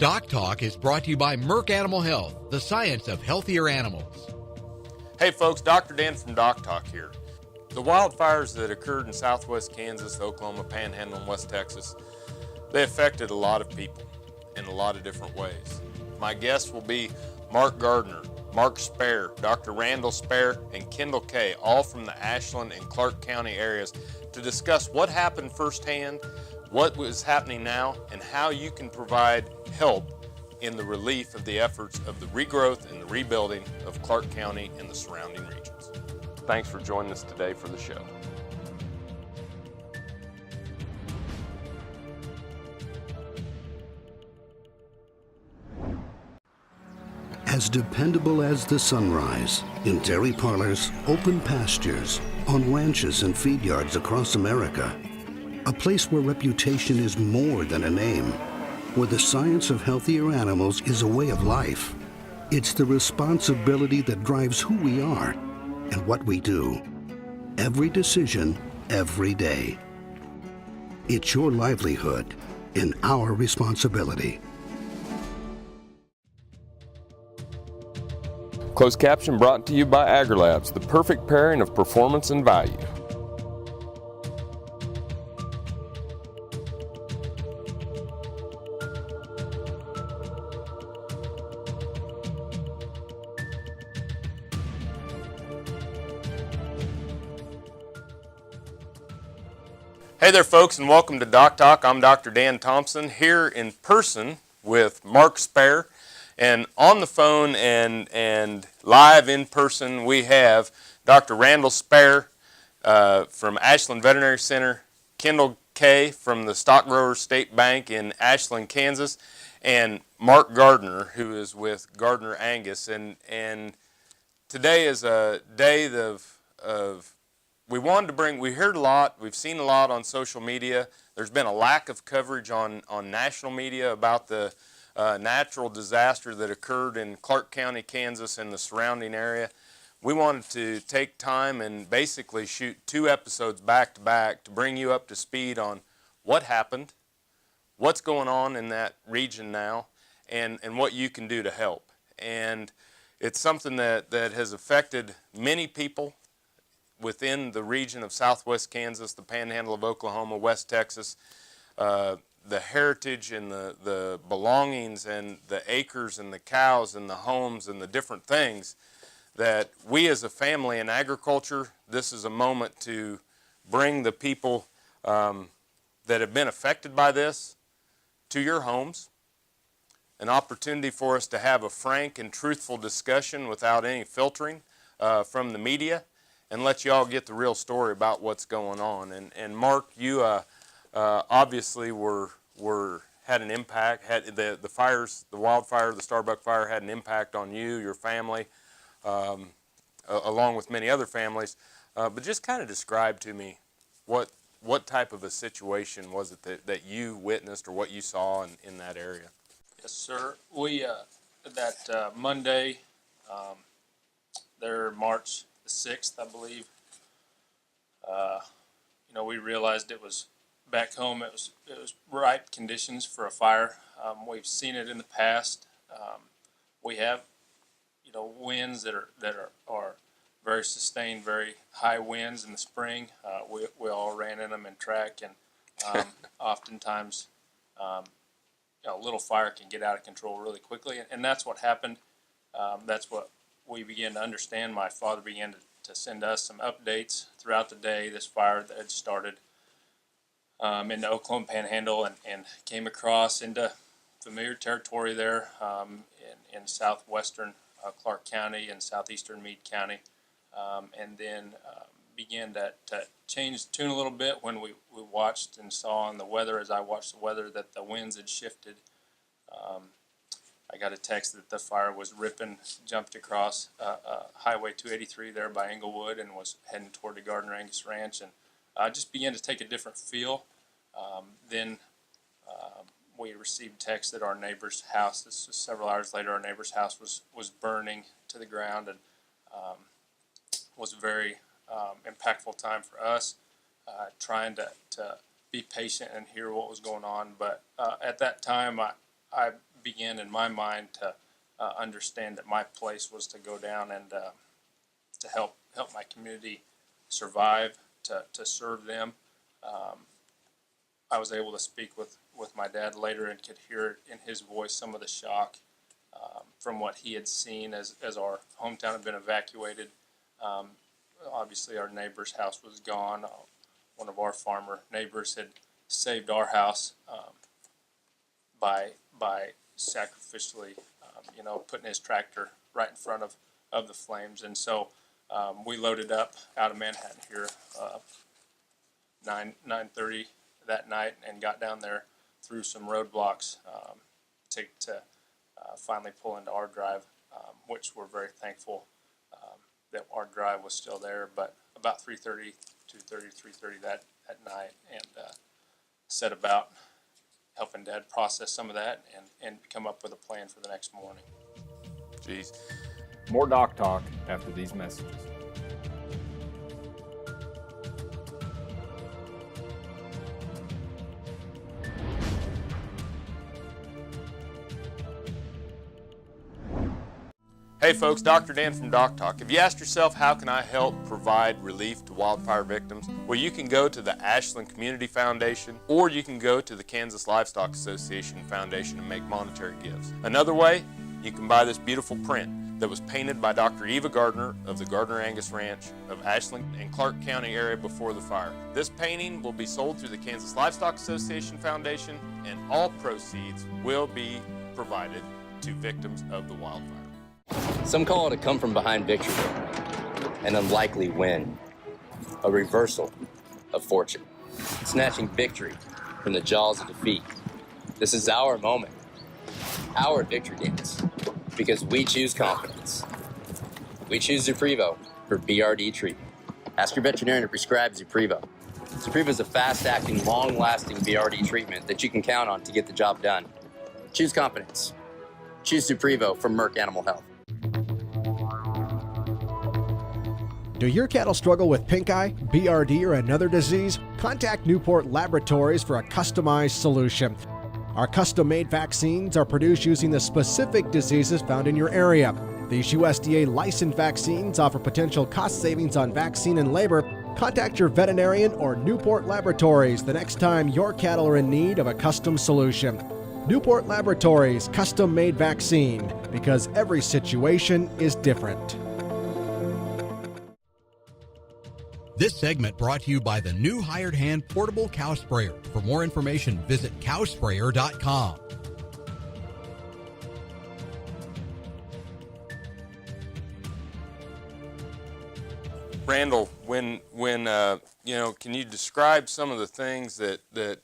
DocTalk is brought to you by Merck Animal Health, the science of healthier animals. Hey folks, Dr. Dan from DocTalk here. The wildfires that occurred in southwest Kansas, the Oklahoma Panhandle, and West Texas, they affected a lot of people in a lot of different ways. My guests will be Mark Gardner, Mark Spare, Dr. Randall Spare, and Kendall Kay, all from the Ashland and Clark County areas, to discuss what happened firsthand, what was happening now, and how you can provide help in the relief of the efforts of the regrowth and the rebuilding of Clark County and the surrounding regions. Thanks for joining us today for the show. As dependable as the sunrise, in dairy parlors, open pastures, on ranches and feed yards across America, a place where reputation is more than a name, where the science of healthier animals is a way of life. It's the responsibility that drives who we are and what we do. Every decision, every day. It's your livelihood and our responsibility. Closed caption brought to you by AgriLabs, the perfect pairing of performance and value. Hey there folks, and welcome to DocTalk. I'm Dr. Dan Thompson, here in person with Mark Spare. And on the phone and live in person, we have Dr. Randall Spare from Ashland Veterinary Center, Kendall Kay from the Stock Growers State Bank in Ashland, Kansas, and Mark Gardner, who is with Gardner Angus. And today is a day of we heard a lot, we've seen a lot on social media. There's been a lack of coverage on national media about the natural disaster that occurred in Clark County, Kansas, and the surrounding area. We wanted to take time and basically shoot 2 episodes back to back to bring you up to speed on what happened, what's going on in that region now, and what you can do to help. And it's something that has affected many people within the region of southwest Kansas, the Panhandle of Oklahoma, West Texas, the heritage and the belongings and the acres and the cows and the homes and the different things that we as a family in agriculture, this is a moment to bring the people that have been affected by this to your homes, an opportunity for us to have a frank and truthful discussion without any filtering from the media, and let you all get the real story about what's going on. And Mark, you obviously had an impact. Had the fires, the wildfire, the Starbuck fire had an impact on you, your family, along with many other families. But just kind of describe to me what type of a situation was it that you witnessed or what you saw in that area. Yes, sir. We that Monday, there March the 6th, I believe. We realized it was back home. It was ripe conditions for a fire. We've seen it in the past. We have, winds that are very sustained, very high winds in the spring. We all ran in them in track, and oftentimes, a little fire can get out of control really quickly, and that's what happened. That's what we began to understand. My father began to send us some updates throughout the day. This fire that had started in the Oklahoma Panhandle and came across into familiar territory there in southwestern Clark County and southeastern Meade County, and then began to change tune a little bit when we watched and saw on the weather, as I watched the weather, that the winds had shifted. I got a text that the fire was jumped across Highway 283 there by Englewood and was heading toward the Gardner Angus Ranch, and I just began to take a different feel. Then we received text that our neighbor's house, this was several hours later, our neighbor's house was burning to the ground, and was a very impactful time for us, trying to be patient and hear what was going on. But at that time, I began in my mind to understand that my place was to go down and to help my community survive, to serve them. I was able to speak with my dad later and could hear in his voice some of the shock from what he had seen as our hometown had been evacuated. Obviously, our neighbor's house was gone. One of our farmer neighbors had saved our house by sacrificially, putting his tractor right in front of the flames. And so we loaded up out of Manhattan here 9:30 that night and got down there through some roadblocks to finally pull into our drive, which we're very thankful that our drive was still there. But about 3:30 that night, and set about helping Dad process some of that and come up with a plan for the next morning. Jeez. More Doc Talk after these messages. Hey folks, Dr. Dan from DocTalk. Have you asked yourself, how can I help provide relief to wildfire victims? Well, you can go to the Ashland Community Foundation, or you can go to the Kansas Livestock Association Foundation and make monetary gifts. Another way, you can buy this beautiful print that was painted by Dr. Eva Gardner of the Gardner Angus Ranch of Ashland and Clark County area before the fire. This painting will be sold through the Kansas Livestock Association Foundation, and all proceeds will be provided to victims of the wildfire. Some call it a come-from-behind victory, an unlikely win, a reversal of fortune, snatching victory from the jaws of defeat. This is our moment, our victory dance, because we choose confidence. We choose Zinpro for BRD treatment. Ask your veterinarian to prescribe Zinpro. Zinpro is a fast-acting, long-lasting BRD treatment that you can count on to get the job done. Choose confidence. Choose Zinpro from Merck Animal Health. Do your cattle struggle with pink eye, BRD, or another disease? Contact Newport Laboratories for a customized solution. Our custom-made vaccines are produced using the specific diseases found in your area. These USDA licensed vaccines offer potential cost savings on vaccine and labor. Contact your veterinarian or Newport Laboratories the next time your cattle are in need of a custom solution. Newport Laboratories custom-made vaccine, because every situation is different. This segment brought to you by the new Hired Hand Portable Cow Sprayer. For more information, visit cowsprayer.com. Randall, when can you describe some of the things that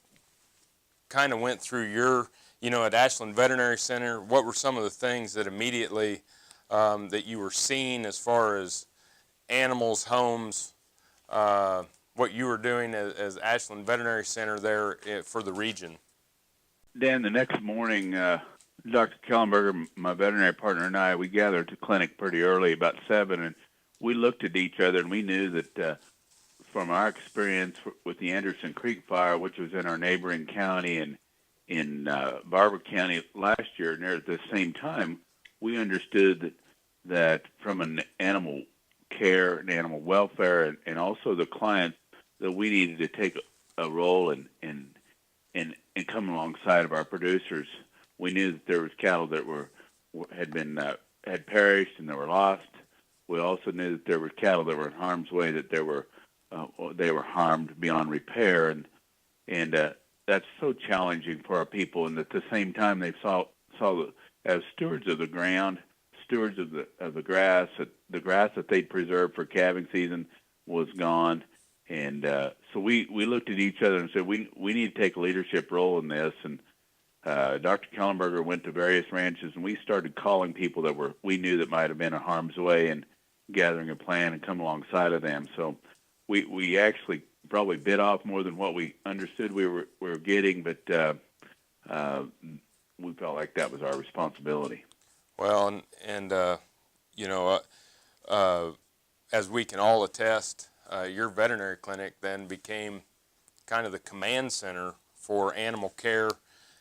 kind of went through your, at Ashland Veterinary Center? What were some of the things that immediately that you were seeing as far as animals, homes, what you were doing as Ashland Veterinary Center there for the region? Dan, the next morning, Dr. Kellenberger, my veterinary partner, and I, we gathered to clinic pretty early, about 7, and we looked at each other, and we knew that from our experience with the Anderson Creek fire, which was in our neighboring county and in Barber County last year, near at the same time, we understood that from an animal care and animal welfare and also the clients, that we needed to take a role and come alongside of our producers. We knew that there was cattle that had perished and that were lost. We also knew that there were cattle that were in harm's way, that they were harmed beyond repair, and that's so challenging for our people. And at the same time, they saw as stewards of the ground, stewards of the grass. The grass that they'd preserved for calving season was gone, and so we looked at each other and said we need to take a leadership role in this. And Dr. Kellenberger went to various ranches, and we started calling people that we knew that might have been in harm's way and gathering a plan and come alongside of them. So we actually probably bit off more than what we understood we were getting, but we felt like that was our responsibility. Well, and as we can all attest, your veterinary clinic then became kind of the command center for animal care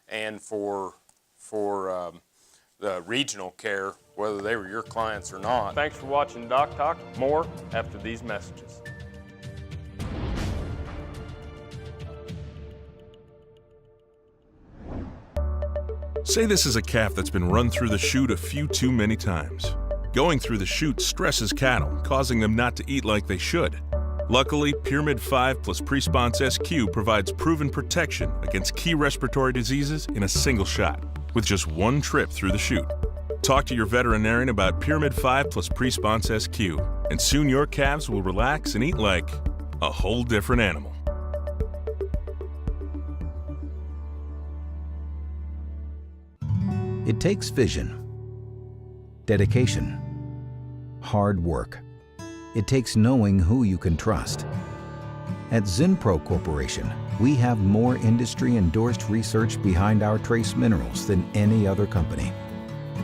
and for for the regional care, whether they were your clients or not. Thanks for watching Doc Talk. More after these messages. Say this is a calf that's been run through the chute a few too many times. Going through the chute stresses cattle, causing them not to eat like they should. Luckily, Pyramid 5 plus Presponse SQ provides proven protection against key respiratory diseases in a single shot, with just one trip through the chute. Talk to your veterinarian about Pyramid 5 plus Presponse SQ, and soon your calves will relax and eat like a whole different animal. It takes vision, dedication, hard work. It takes knowing who you can trust. At Zinpro Corporation, we have more industry-endorsed research behind our trace minerals than any other company.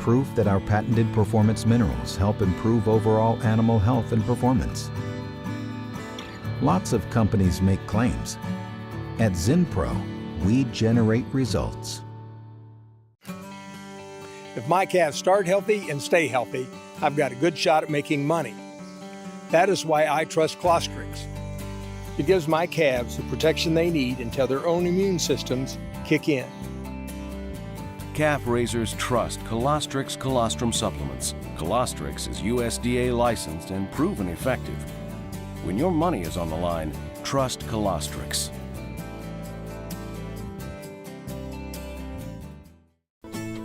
Proof that our patented performance minerals help improve overall animal health and performance. Lots of companies make claims. At Zinpro, we generate results. If my calves start healthy and stay healthy, I've got a good shot at making money. That is why I trust Clostrix. It gives my calves the protection they need until their own immune systems kick in. Calf raisers trust Colostrix colostrum supplements. Colostrix is USDA licensed and proven effective. When your money is on the line, trust Colostrix.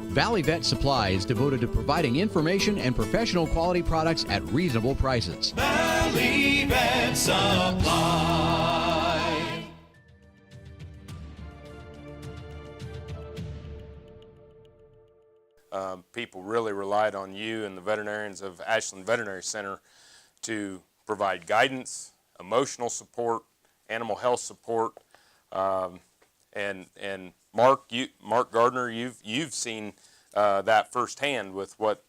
Valley Vet Supply is devoted to providing information and professional quality products at reasonable prices. Valley Vet Supply. People really relied on you and the veterinarians of Ashland Veterinary Center to provide guidance, emotional support, animal health support, and Mark Gardner, you've seen that firsthand with what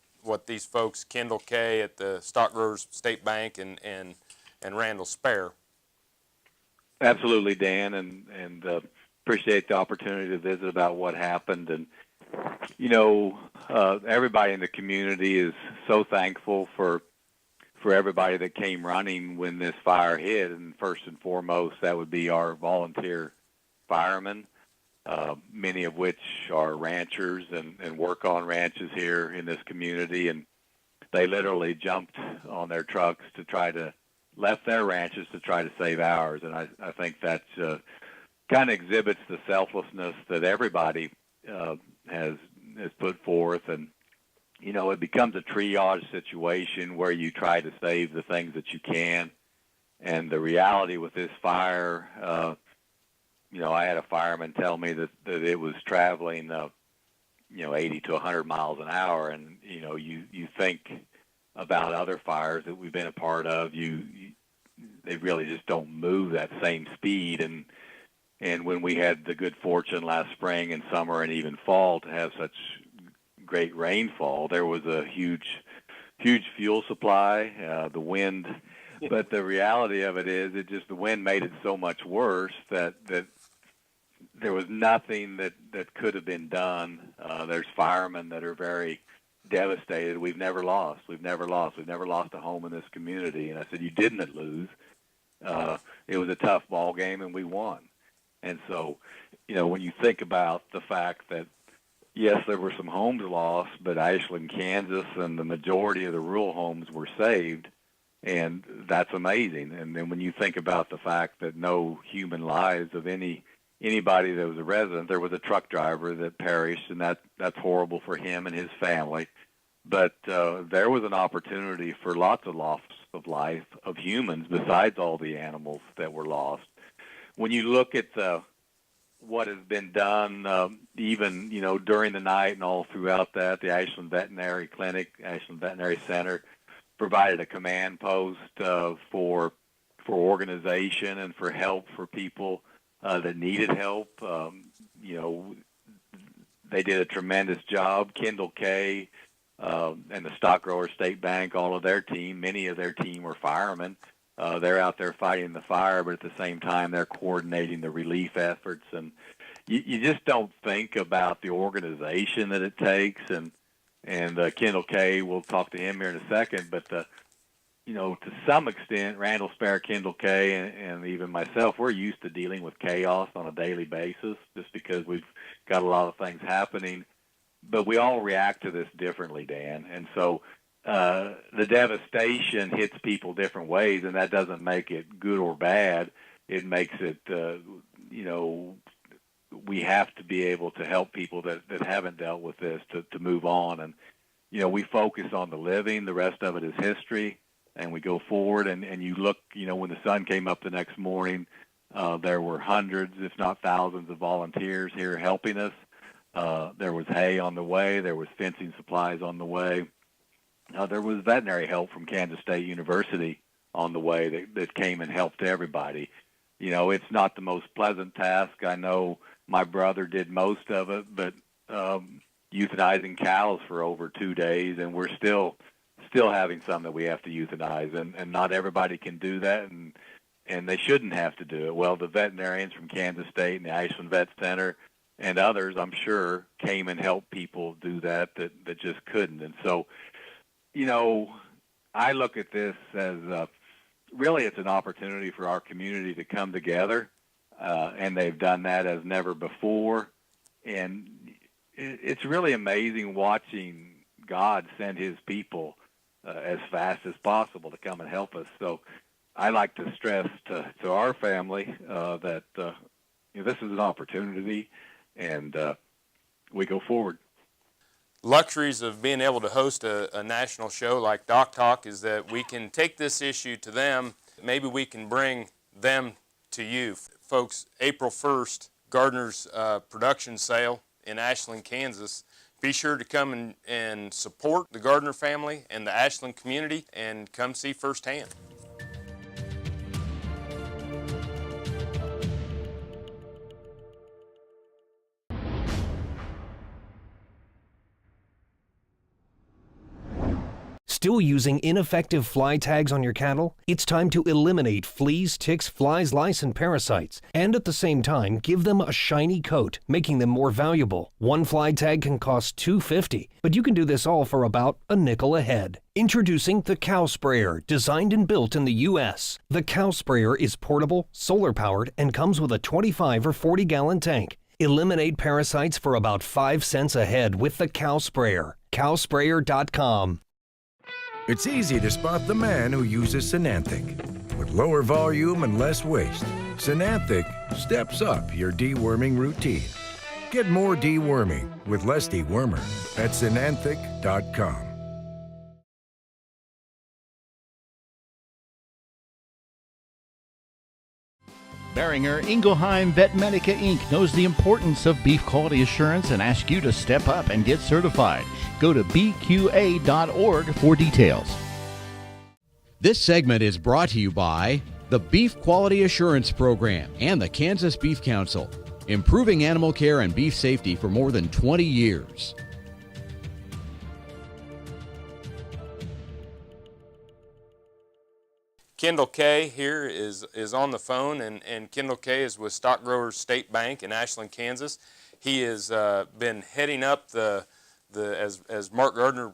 these folks, Kendall Kay at the Stock Growers State Bank and Randall Spare. Absolutely, Dan, and appreciate the opportunity to visit about what happened. And everybody in the community is so thankful for everybody that came running when this fire hit. And first and foremost, that would be our volunteer firemen. Many of which are ranchers and work on ranches here in this community, and they literally jumped on their trucks left their ranches to try to save ours. And I think that kind of exhibits the selflessness that everybody has put forth. And, it becomes a triage situation where you try to save the things that you can. And the reality with this fire, I had a fireman tell me that it was traveling, 80 to 100 miles an hour. And, you think about other fires that we've been a part of, they really just don't move that same speed. And when we had the good fortune last spring and summer and even fall to have such great rainfall, there was a huge fuel supply, the wind. But the reality of it is the wind made it so much worse that there was nothing that could have been done. There's firemen that are very devastated. We've never lost a home in this community. And I said, you didn't lose. It was a tough ball game, and we won. And so, when you think about the fact that, yes, there were some homes lost, but Ashland, Kansas, and the majority of the rural homes were saved, and that's amazing. And then when you think about the fact that no human lives of anybody that was a resident, there was a truck driver that perished, and that's horrible for him and his family. But there was an opportunity for lots of loss of life of humans besides all the animals that were lost. When you look at what has been done, even during the night and all throughout that, the Ashland Veterinary Clinic, Ashland Veterinary Center provided a command post for organization and for help for people that needed help. They did a tremendous job. Kendall Kay and the Stock Growers State Bank, all of their team, many of their team were firemen. They're out there fighting the fire, but at the same time, they're coordinating the relief efforts. And, you just don't think about the organization that it takes, and Kendall Kay, we'll talk to him here in a second, but to some extent, Randall Spare, Kendall Kay, and even myself, we're used to dealing with chaos on a daily basis just because we've got a lot of things happening, but we all react to this differently, Dan, and so the devastation hits people different ways, and that doesn't make it good or bad. It makes it, we have to be able to help people that haven't dealt with this to move on. And, we focus on the living. The rest of it is history, and we go forward. And you look, when the sun came up the next morning, there were hundreds, if not thousands, of volunteers here helping us. There was hay on the way. There was fencing supplies on the way. There was veterinary help from Kansas State University on the way that came and helped everybody. It's not the most pleasant task. I know my brother did most of it, but euthanizing cows for over 2 days, and we're still having some that we have to euthanize, and not everybody can do that, and they shouldn't have to do it. Well, the veterinarians from Kansas State and the Ashland Vet Center and others, I'm sure, came and helped people do that just couldn't. And so, I look at this as really it's an opportunity for our community to come together, and they've done that as never before. And it's really amazing watching God send his people as fast as possible to come and help us. So I like to stress to our family that this is an opportunity, and we go forward. Luxuries of being able to host a national show like DocTalk is that we can take this issue to them. Maybe we can bring them to you. Folks, April 1st, Gardner's production sale in Ashland, Kansas. Be sure to come and support the Gardner family and the Ashland community and come see firsthand. Still using ineffective fly tags on your cattle? It's time to eliminate fleas, ticks, flies, lice, and parasites, and at the same time, give them a shiny coat, making them more valuable. One fly tag can cost $2.50, but you can do this all for about a nickel a head. Introducing the Cow Sprayer, designed and built in the U.S. The Cow Sprayer is portable, solar-powered, and comes with a 25 or 40-gallon tank. Eliminate parasites for about 5 cents a head with the Cow Sprayer. Cowsprayer.com. It's easy to spot the man who uses Synanthic. With lower volume and less waste, Synanthic steps up your deworming routine. Get more deworming with less dewormer at Synanthic.com. Beringer Ingelheim Vetmedica Inc. knows the importance of beef quality assurance and asks you to step up and get certified. Go to bqa.org for details. This segment is brought to you by the Beef Quality Assurance Program and the Kansas Beef Council, improving animal care and beef safety for more than 20 years. Kendall Kay here is on the phone, and Kendall Kay is with Stock Growers State Bank in Ashland, Kansas. He has been heading up as Mark Gardner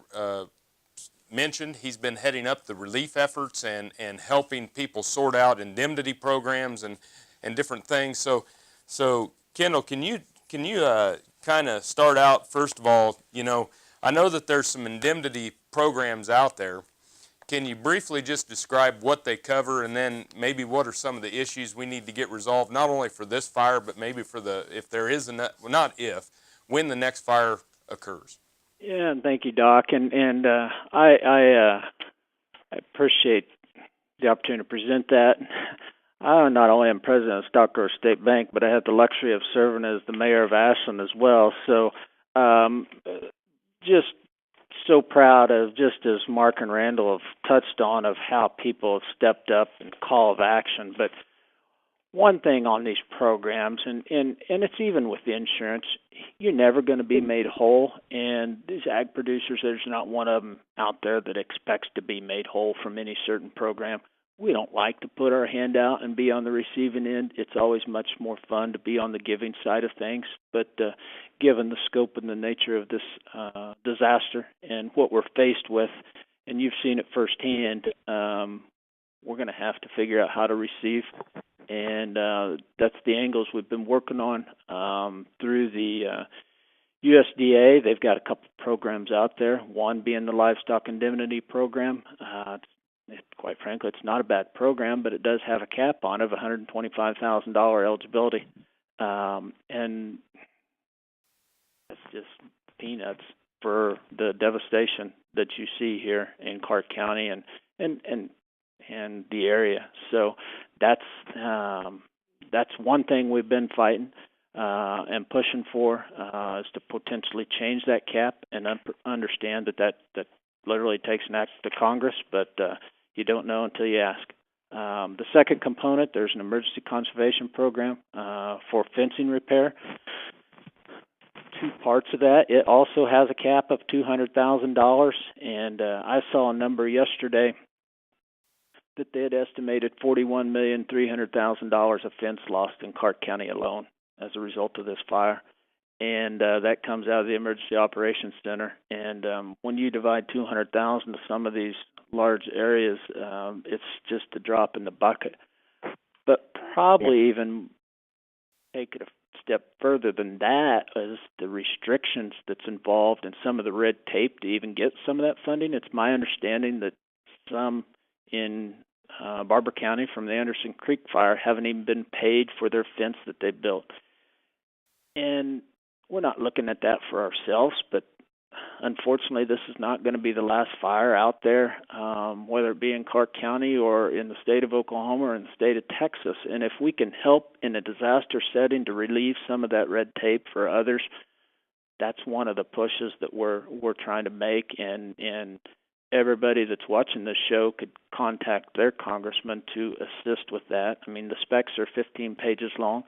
mentioned, he's been heading up the relief efforts and helping people sort out indemnity programs and different things. So Kendall, can you kind of start out, first of all, I know that there's some indemnity programs out there. Can you briefly just describe what they cover, and then maybe what are some of the issues we need to get resolved, not only for this fire, but maybe for when the next fire occurs? Yeah, and thank you, Doc. And I appreciate the opportunity to present that. I not only am president of Stock Growers State Bank, but I have the luxury of serving as the mayor of Ashland as well. So just so proud of, just as Mark and Randall have touched on, of how people have stepped up and call of action. But one thing on these programs, and it's even with the insurance, you're never going to be made whole. And these ag producers, there's not one of them out there that expects to be made whole from any certain program. we don't like to put our hand out and be on the receiving end. It's always much more fun to be on the giving side of things. But given the scope and the nature of this disaster and what we're faced with, and you've seen it firsthand, we're going to have to figure out how to receive. And that's the angles we've been working on through the USDA. They've got a couple of programs out there, one being the Livestock Indemnity Program. Quite frankly, it's not a bad program, but it does have a cap on it of $125,000 eligibility. And that's just peanuts for the devastation that you see here in Clark County and the area. So that's one thing we've been fighting and pushing for is to potentially change that cap and understand that literally takes an act of Congress, but you don't know until you ask. The second component, there's an emergency conservation program for fencing repair. Two parts of that. It also has a cap of $200,000, and I saw a number yesterday that they had estimated $41,300,000 of fence lost in Clark County alone as a result of this fire. And that comes out of the Emergency Operations Center. And when you divide $200,000 to some of these large areas, it's just a drop in the bucket. But probably even take it a step further than that is the restrictions that's involved and some of the red tape to even get some of that funding. It's my understanding that some in Barber County from the Anderson Creek fire haven't even been paid for their fence that they built. And we're not looking at that for ourselves, but unfortunately this is not going to be the last fire out there, whether it be in Clark County or in the state of Oklahoma or in the state of Texas. And if we can help in a disaster setting to relieve some of that red tape for others, that's one of the pushes that we're trying to make. And everybody that's watching this show could contact their congressman to assist with that. I mean, the specs are 15 pages long.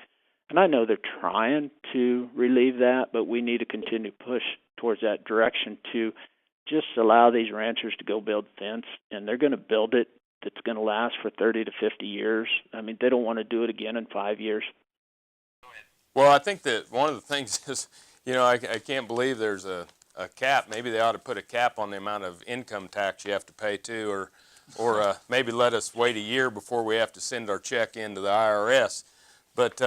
And I know they're trying to relieve that, but we need to continue to push towards that direction to just allow these ranchers to go build fence, and they're going to build it that's going to last for 30 to 50 years. I mean, they don't want to do it again in 5 years. Well, I think that one of the things is, I can't believe there's a cap. Maybe they ought to put a cap on the amount of income tax you have to pay too, or maybe let us wait a year before we have to send our check into the IRS. But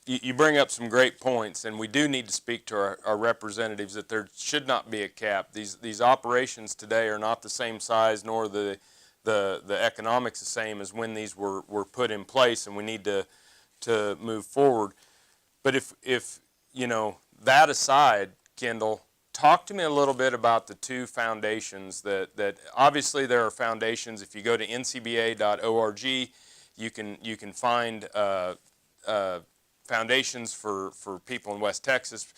you bring up some great points, and we do need to speak to our representatives that there should not be a cap. These operations today are not the same size, nor the economics the same as when these were put in place, and we need to move forward. But if that aside, Kendall, talk to me a little bit about the two foundations that obviously there are foundations. If you go to ncba.org, you can find foundations for people in West Texas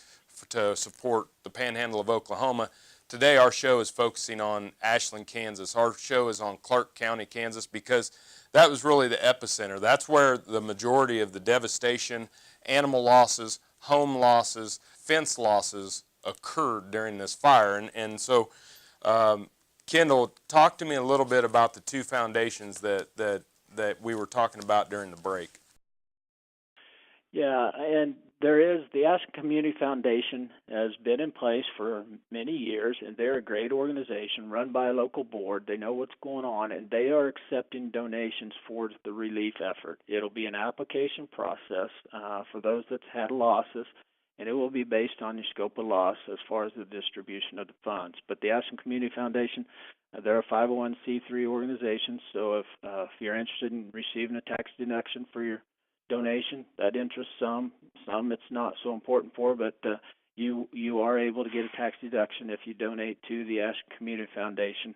to support the Panhandle of Oklahoma. Today our show is focusing on Ashland, Kansas. Our show is on Clark County, Kansas, because that was really the epicenter. That's where the majority of the devastation, animal losses, home losses, fence losses occurred during this fire. And so, Kendall, talk to me a little bit about the two foundations that we were talking about during the break. Yeah, and there is the Ashland Community Foundation has been in place for many years, and they're a great organization run by a local board. They know what's going on, and they are accepting donations for the relief effort. It'll be an application process for those that's had losses, and it will be based on your scope of loss as far as the distribution of the funds. But the Ashland Community Foundation, they're a 501c3 organization, so if you're interested in receiving a tax deduction for your donation, that interests some it's not so important for, but you are able to get a tax deduction if you donate to the Ashland Community Foundation,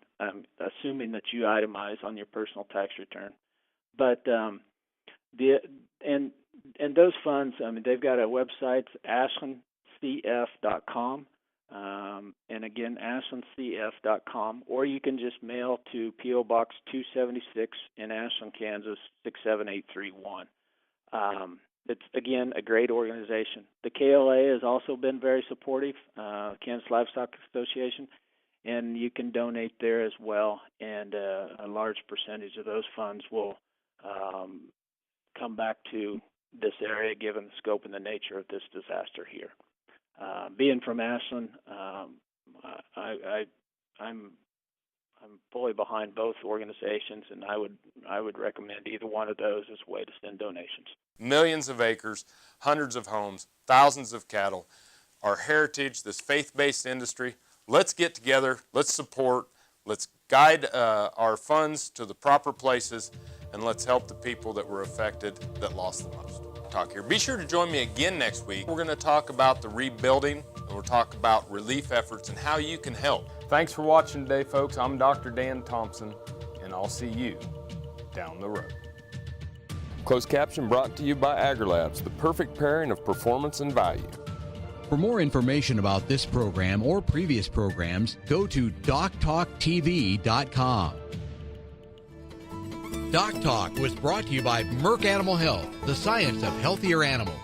assuming that you itemize on your personal tax return. But and those funds, I mean, they've got a website, ashlandcf.com, and again, ashlandcf.com, or you can just mail to P.O. Box 276 in Ashland, Kansas, 67831. It's, again, a great organization. The KLA has also been very supportive, Kansas Livestock Association, and you can donate there as well, and a large percentage of those funds will come back to this area, given the scope and the nature of this disaster here. Being from Ashland, I'm fully behind both organizations, and I would recommend either one of those as a way to send donations. Millions of acres, hundreds of homes, thousands of cattle, our heritage, this faith-based industry. Let's get together, let's support, let's guide our funds to the proper places, and let's help the people that were affected, that lost the most. Talk here. Be sure to join me again next week. We're going to talk about the rebuilding, and we'll talk about relief efforts and how you can help. Thanks for watching today, folks. I'm Dr. Dan Thompson, and I'll see you down the road. Closed caption brought to you by AgriLabs, the perfect pairing of performance and value. For more information about this program or previous programs, go to DocTalkTV.com. DocTalk was brought to you by Merck Animal Health, the science of healthier animals.